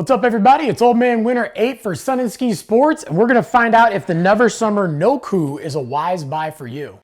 What's up, everybody? It's Old Man Winter 8 for Sun and Ski Sports, and we're going to find out if the Never Summer Nokhu is a wise buy for you.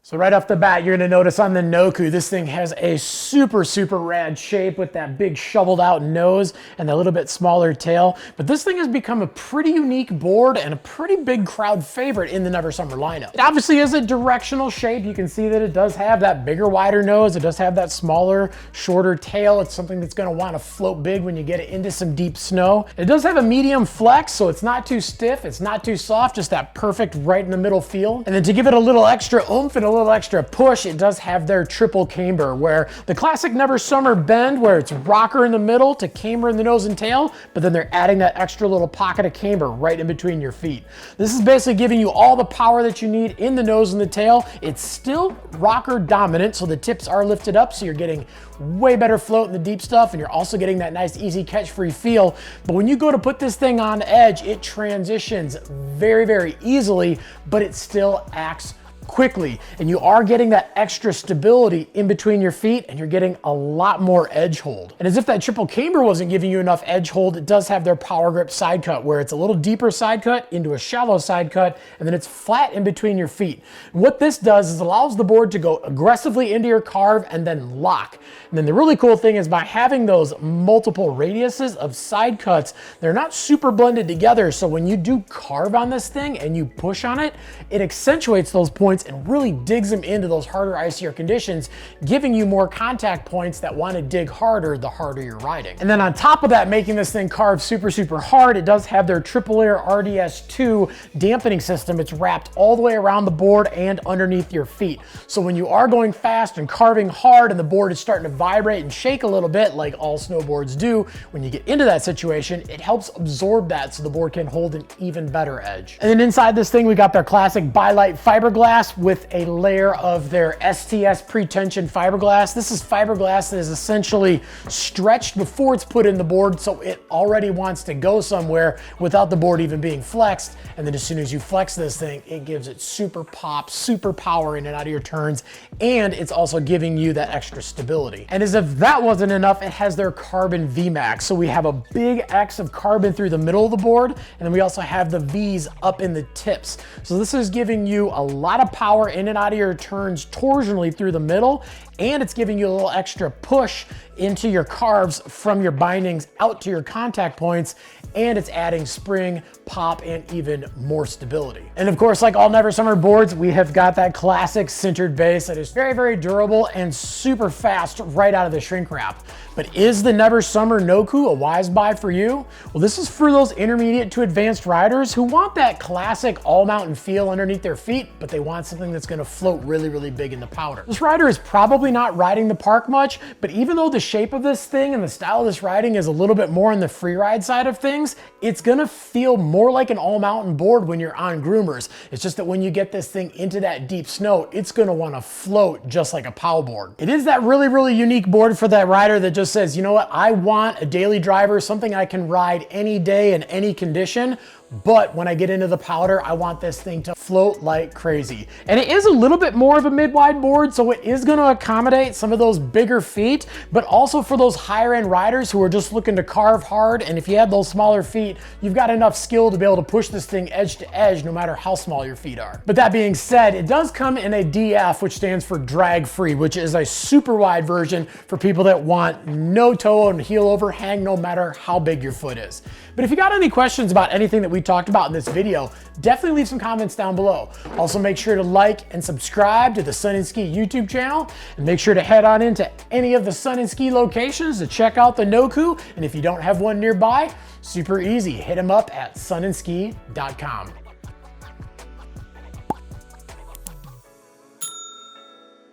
So right off the bat, you're gonna notice on the Nokhu, this thing has a super rad shape with that big shoveled out nose and a little bit smaller tail. But this thing has become a pretty unique board and a pretty big crowd favorite in the Never Summer lineup. It obviously is a directional shape. You can see that it does have that bigger, wider nose. It does have that smaller, shorter tail. It's something that's gonna wanna float big when you get it into some deep snow. It does have a medium flex, so it's not too stiff, it's not too soft, just that perfect right in the middle feel. And then to give it a little extra oomph and a little extra push, it does have their triple camber, where the classic Never Summer bend, where it's rocker in the middle to camber in the nose and tail, but then they're adding that extra little pocket of camber right in between your feet. This is basically giving you all the power that you need in the nose and the tail. It's still rocker dominant, so the tips are lifted up, so you're getting way better float in the deep stuff, and you're also getting that nice easy catch free feel. But when you go to put this thing on edge, it transitions very easily, but it still acts quickly, and you are getting that extra stability in between your feet, and you're getting a lot more edge hold. And as if that triple camber wasn't giving you enough edge hold, it does have their power grip side cut, where it's a little deeper side cut into a shallow side cut, and then it's flat in between your feet. And what this does is allows the board to go aggressively into your carve and then lock. And then the really cool thing is, by having those multiple radiuses of side cuts, they're not super blended together, so when you do carve on this thing and you push on it, it accentuates those points and really digs them into those harder, icier conditions, giving you more contact points that want to dig harder the harder you're riding. And then on top of that, making this thing carve super hard, it does have their triple layer RDS2 dampening system. It's wrapped all the way around the board and underneath your feet. So when you are going fast and carving hard and the board is starting to vibrate and shake a little bit, like all snowboards do, when you get into that situation, it helps absorb that so the board can hold an even better edge. And then inside this thing, we got their classic Bi-Lite fiberglass with a layer of their STS pre-tension fiberglass. This is fiberglass that is essentially stretched before it's put in the board, so it already wants to go somewhere without the board even being flexed. And then as soon as you flex this thing, it gives it super pop, super power in and out of your turns, and it's also giving you that extra stability. And as if that wasn't enough, it has their carbon VMAX. So we have a big X of carbon through the middle of the board, and then we also have the V's up in the tips. So this is giving you a lot of power in and out of your turns torsionally through the middle, and it's giving you a little extra push into your carves from your bindings out to your contact points, and it's adding spring, pop, and even more stability. And of course, like all Never Summer boards, we have got that classic sintered base that is very durable and super fast right out of the shrink wrap. But is the Never Summer Nokhu a wise buy for you? Well, this is for those intermediate to advanced riders who want that classic all mountain feel underneath their feet, but they want something that's gonna float really big in the powder. This rider is probably not riding the park much, but even though the shape of this thing and the style of this riding is a little bit more on the free ride side of things, it's gonna feel more like an all mountain board when you're on groomers. It's just that when you get this thing into that deep snow, it's gonna wanna float just like a POW board. It is that really unique board for that rider that just says, you know what, I want a daily driver, something I can ride any day in any condition, but when I get into the powder, I want this thing to float like crazy. And it is a little bit more of a mid-wide board, so it is gonna accommodate some of those bigger feet, but also for those higher end riders who are just looking to carve hard. And if you have those smaller feet, you've got enough skill to be able to push this thing edge to edge no matter how small your feet are. But that being said, it does come in a DF, which stands for drag free, which is a super wide version for people that want no toe and heel overhang no matter how big your foot is. But if you got any questions about anything that we talked about in this video, definitely leave some comments down below. Also, make sure to like and subscribe to the Sun and Ski YouTube channel, and make sure to head on into any of the Sun and Ski locations to check out the Nokhu. And if you don't have one nearby, super easy, hit them up at sunandski.com.